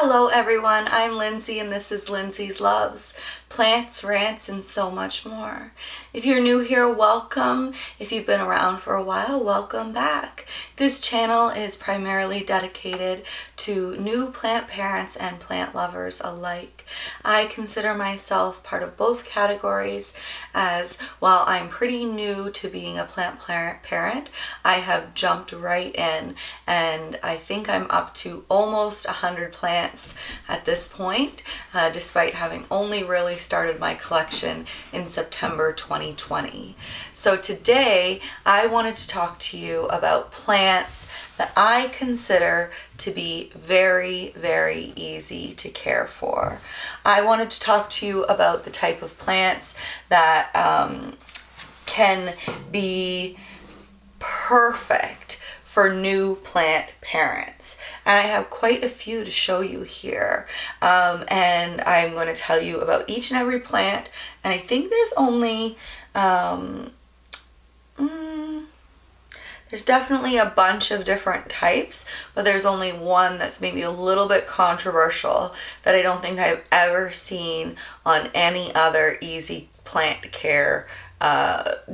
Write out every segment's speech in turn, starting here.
Hello everyone, I'm Lindsay and this is Lindsay's Loves, Plants, Rants, and so much more. If you're new here, welcome. If you've been around for a while, welcome back. This channel is primarily dedicated to new plant parents and plant lovers alike. I consider myself part of both categories, as while I'm pretty new to being a plant parent, I have jumped right in and I think I'm up to almost 100 plants at this point, despite having only really started my collection in September 2020. So today I wanted to talk to you about plants that I consider to be very, very easy to care for. I wanted to talk to you about the type of plants that can be perfect for new plant parents. And I have quite a few to show you here. And I'm going to tell you about each and every plant. And I think there's only, there's definitely a bunch of different types, but there's only one that's maybe a little bit controversial that I don't think I've ever seen on any other easy plant care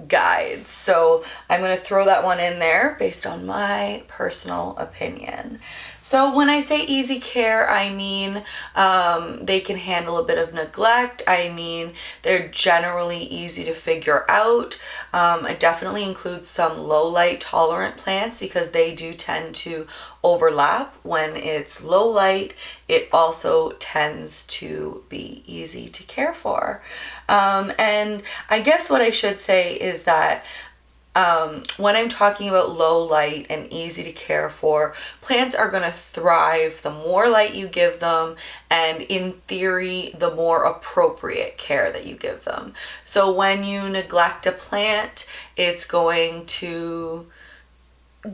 guides. So I'm going to throw that one in there based on my personal opinion. So when I say easy care, I mean they can handle a bit of neglect. I mean they're generally easy to figure out. It definitely includes some low light tolerant plants because they do tend to overlap. When it's low light, it also tends to be easy to care for. And I guess what I should say is that when I'm talking about low light and easy to care for, plants are going to thrive the more light you give them, and in theory, the more appropriate care that you give them. So when you neglect a plant, it's going to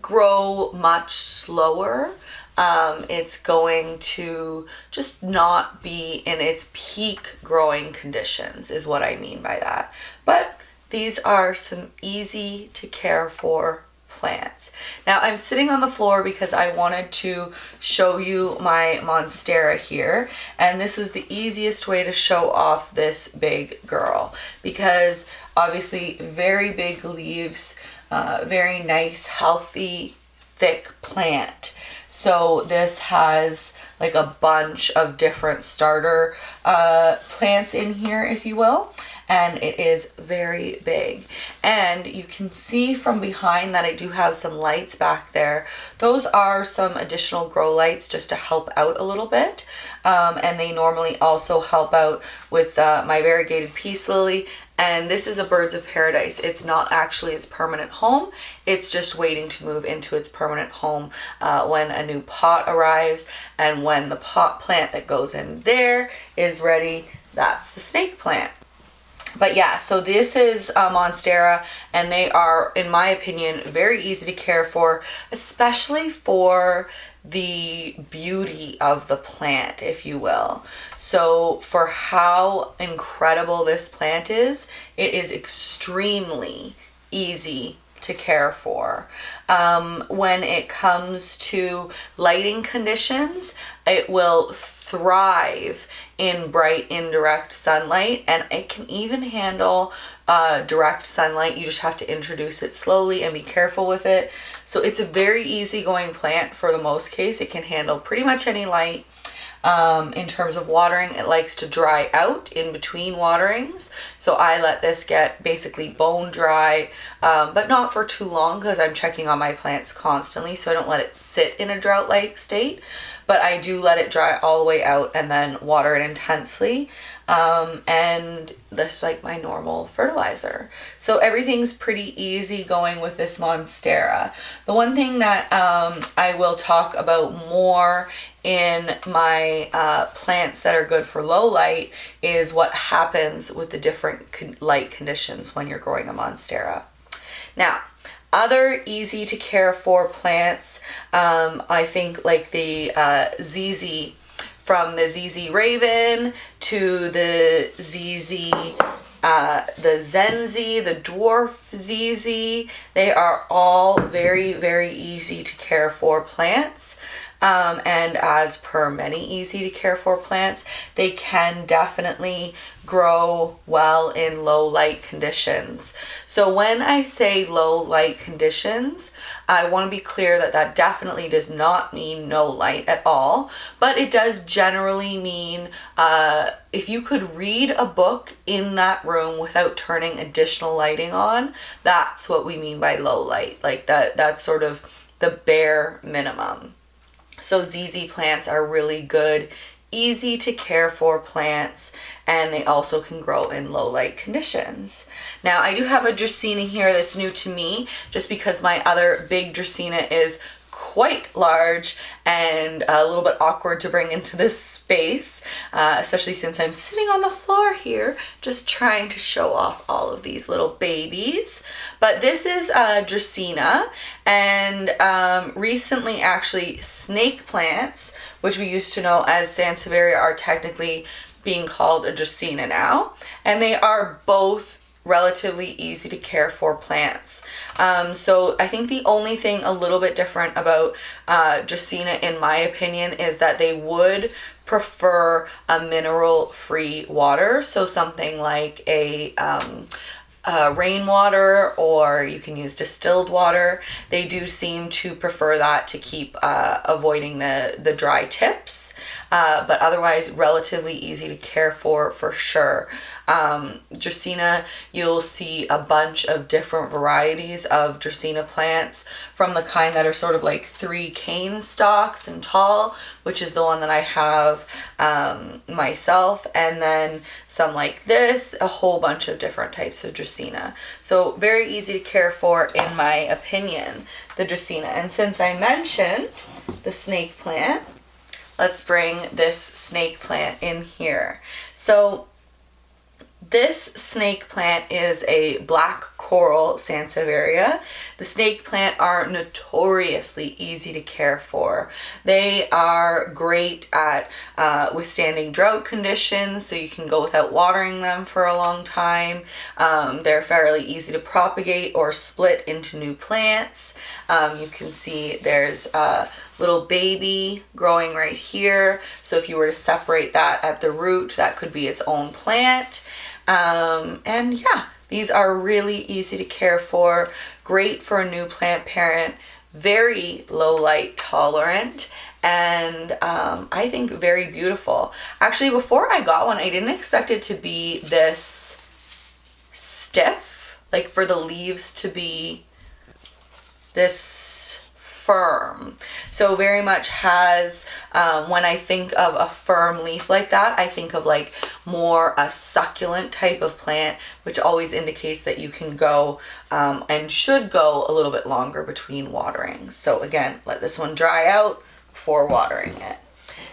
grow much slower. It's going to just not be in its peak growing conditions, is what I mean by that. But these are some easy to care for plants. Now I'm sitting on the floor because I wanted to show you my Monstera here, and this was the easiest way to show off this big girl because obviously very big leaves, very nice, healthy, thick plant. So this has like a bunch of different starter plants in here, if you will. And it is very big. And you can see from behind that I do have some lights back there. Those are some additional grow lights just to help out a little bit. And they normally also help out with my variegated peace lily. And this is a birds of paradise. It's not actually its permanent home. It's just waiting to move into its permanent home when a new pot arrives. And when the pot plant that goes in there is ready, that's the snake plant. But yeah, so this is Monstera, and they are, in my opinion, very easy to care for, especially for the beauty of the plant, if you will. So for how incredible this plant is, it is extremely easy to care for. When it comes to lighting conditions, it will thrive in bright indirect sunlight, and it can even handle direct sunlight. You just have to introduce it slowly and be careful with it. So it's a very easygoing plant for the most case. It can handle pretty much any light. In terms of watering, it likes to dry out in between waterings. So I let this get basically bone dry, but not for too long because I'm checking on my plants constantly. So I don't let it sit in a drought-like state, but I do let it dry all the way out and then water it intensely. And that's like my normal fertilizer. So everything's pretty easy going with this Monstera. The one thing that I will talk about more in my plants that are good for low light is what happens with the different light conditions when you're growing a Monstera. Now, other easy to care for plants, I think like the ZZ, from the ZZ Raven to the ZZ, the Zenzi, the Dwarf ZZ, they are all very, very easy to care for plants. And as per many easy to care for plants, they can definitely grow well in low light conditions. So when I say low light conditions, I want to be clear that that definitely does not mean no light at all, but it does generally mean if you could read a book in that room without turning additional lighting on, that's what we mean by low light. Like that's sort of the bare minimum. So ZZ plants are really good, easy to care for plants, and they also can grow in low light conditions. Now I do have a Dracaena here that's new to me, just because my other big Dracaena is quite large and a little bit awkward to bring into this space, especially since I'm sitting on the floor here just trying to show off all of these little babies. But this is a Dracaena, and recently actually snake plants, which we used to know as Sansevieria, are technically being called a Dracaena now, and they are both relatively easy to care for plants. So I think the only thing a little bit different about Dracaena, in my opinion, is that they would prefer a mineral-free water. So something like a rainwater, or you can use distilled water. They do seem to prefer that to keep avoiding the dry tips, but otherwise relatively easy to care for sure. Dracaena, you'll see a bunch of different varieties of Dracaena plants, from the kind that are sort of like 3 cane stalks and tall, which is the one that I have myself, and then some like this, a whole bunch of different types of Dracaena. So very easy to care for, in my opinion, the Dracaena. And since I mentioned the snake plant, let's bring this snake plant in here. So this snake plant is a black coral Sansevieria. The snake plant are notoriously easy to care for. They are great at withstanding drought conditions, so you can go without watering them for a long time. They're fairly easy to propagate or split into new plants. You can see there's a little baby growing right here. So if you were to separate that at the root, that could be its own plant. And yeah, these are really easy to care for, great for a new plant parent, very low light tolerant, and I think very beautiful. Actually, before I got one, I didn't expect it to be this stiff, like for the leaves to be this firm. So very much has, when I think of a firm leaf like that, I think of like more a succulent type of plant, which always indicates that you can go and should go a little bit longer between waterings. So again, let this one dry out before watering it.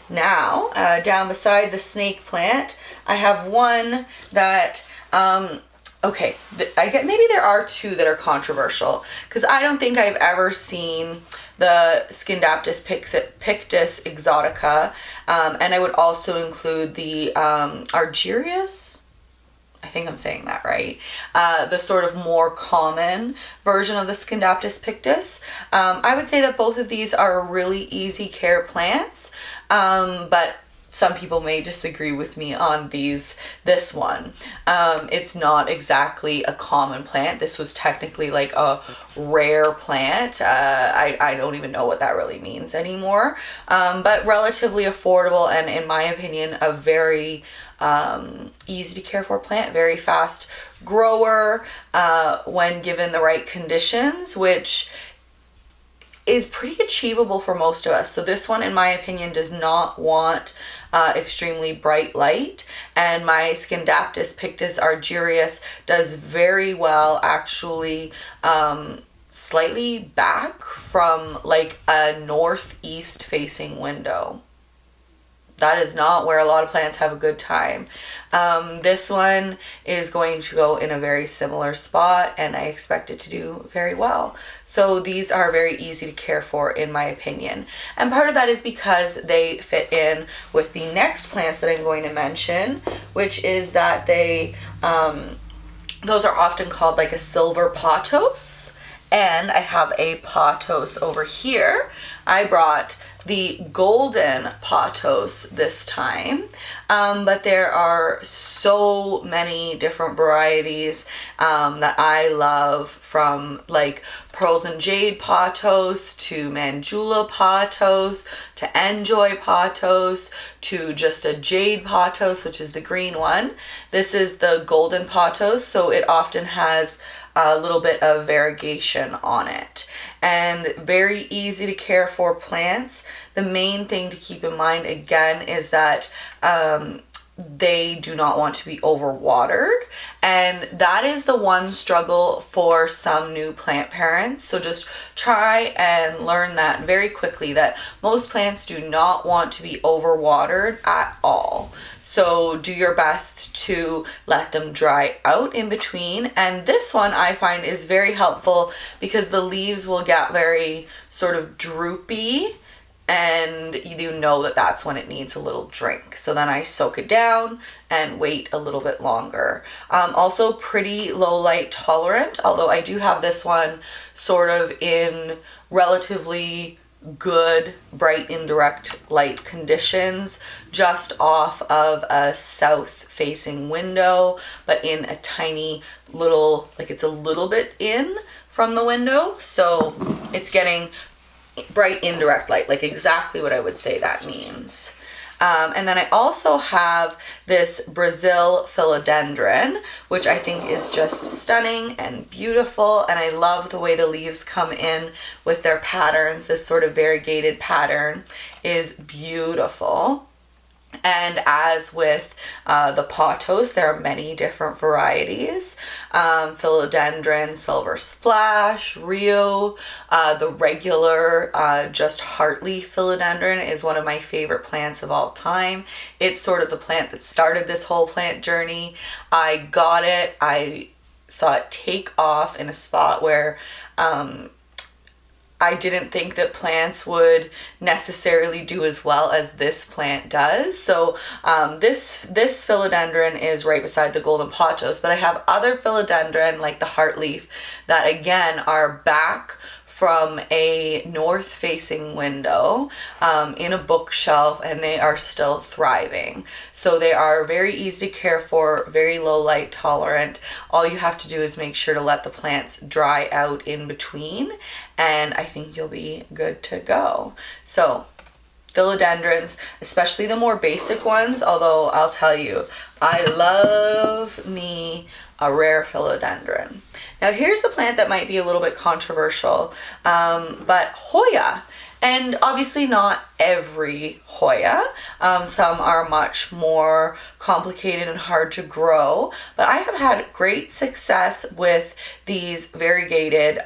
Now, down beside the snake plant, I have one that okay, I get, maybe there are 2 that are controversial, because I don't think I've ever seen the Scindaptus pictus exotica, and I would also include the Argyrius. I think I'm saying that right. The sort of more common version of the Scindaptus pictus. I would say that both of these are really easy care plants, but some people may disagree with me on this one. It's not exactly a common plant. This was technically like a rare plant. I don't even know what that really means anymore. But relatively affordable, and in my opinion, a very easy to care for plant, very fast grower when given the right conditions, which is pretty achievable for most of us. So this one, in my opinion, does not want extremely bright light, and my Scindaptus pictus argyrius does very well, actually, slightly back from like a northeast facing window. That is not where a lot of plants have a good time. This one is going to go in a very similar spot, and I expect it to do very well. So these are very easy to care for, in my opinion. And part of that is because they fit in with the next plants that I'm going to mention, which is that they, those are often called like a silver pothos. And I have a pothos over here. I brought the golden pothos this time, but there are so many different varieties that I love, from like pearls and jade pothos to manjula pothos to enjoy pothos to just a jade pothos, which is the green one. This is the golden pothos, so it often has a little bit of variegation on it, and very easy to care for plants. The main thing to keep in mind again is that they do not want to be overwatered, and that is the one struggle for some new plant parents. So just try and learn that very quickly, that most plants do not want to be overwatered at all. So do your best to let them dry out in between. And this one I find is very helpful because the leaves will get very sort of droopy, and you know that that's when it needs a little drink. So then I soak it down and wait a little bit longer. Also pretty low light tolerant, although I do have this one sort of in relatively good bright indirect light conditions, just off of a south facing window, but in a tiny little, like it's a little bit in from the window, so it's getting bright indirect light, like exactly what I would say that means. And then I also have this Brazil philodendron, which I think is just stunning and beautiful, and I love the way the leaves come in with their patterns. This sort of variegated pattern is beautiful. And as with the pothos, there are many different varieties. Philodendron, Silver Splash, Rio, the regular just heartleaf philodendron is one of my favorite plants of all time. It's sort of the plant that started this whole plant journey. I got it, I saw it take off in a spot where I didn't think that plants would necessarily do as well as this plant does. So this philodendron is right beside the golden pothos, but I have other philodendron like the heartleaf that again are back from a north facing window in a bookshelf, and they are still thriving. So they are very easy to care for, very low light tolerant. All you have to do is make sure to let the plants dry out in between, and I think you'll be good to go. So philodendrons, especially the more basic ones, although I'll tell you, I love me a rare philodendron. Now here's the plant that might be a little bit controversial, but Hoya. And obviously not every Hoya. Some are much more complicated and hard to grow, but I have had great success with these variegated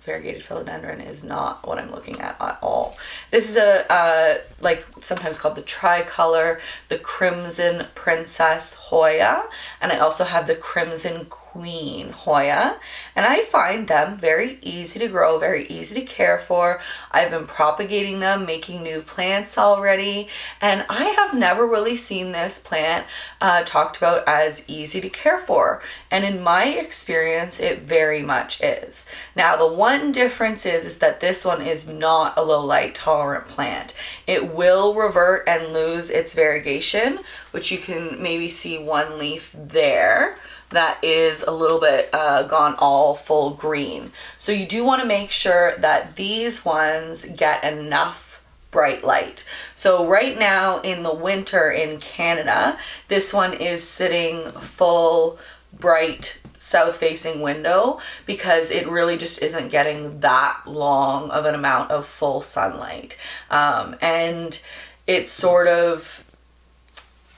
philodendron is not what I'm looking at all. This is a like sometimes called the tricolor, the Crimson Princess Hoya, and I also have the Crimson Queen Hoya, and I find them very easy to grow, very easy to care for. I've been propagating them, making new plants already, and I have never really seen this plant talked about as easy to care for, and in my experience it very much is. Now the one difference is that this one is not a low light tolerant plant. It will revert and lose its variegation, which you can maybe see one leaf there that is a little bit gone all full green. So you do want to make sure that these ones get enough bright light. So right now in the winter in Canada, this one is sitting full bright south facing window because it really just isn't getting that long of an amount of full sunlight. And it's sort of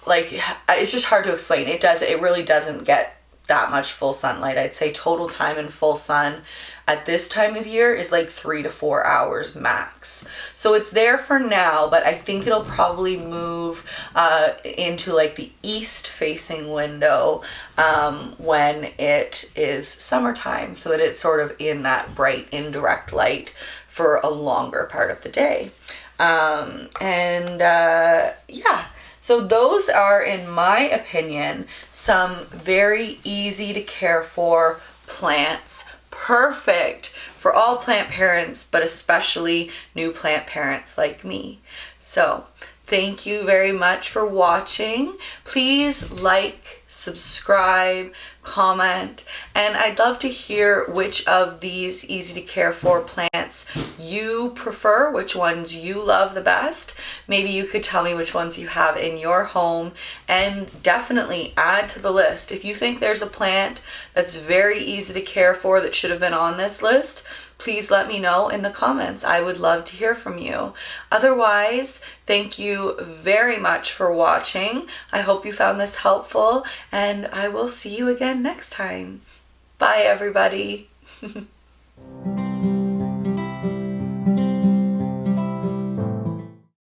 like, it's just hard to explain. It really doesn't get that much full sunlight. I'd say total time in full sun at this time of year is like 3 to 4 hours max. So it's there for now, but I think it'll probably move into like the east facing window when it is summertime, so that it's sort of in that bright indirect light for a longer part of the day. Yeah. So those are, in my opinion, some very easy to care for plants, perfect for all plant parents, but especially new plant parents like me. So thank you very much for watching. Please like, subscribe, comment, and I'd love to hear which of these easy to care for plants you prefer, which ones you love the best. Maybe you could tell me which ones you have in your home, and definitely add to the list. If you think there's a plant that's very easy to care for that should have been on this list, please let me know in the comments. I would love to hear from you. Otherwise, thank you very much for watching. I hope you found this helpful, and I will see you again next time. Bye, everybody.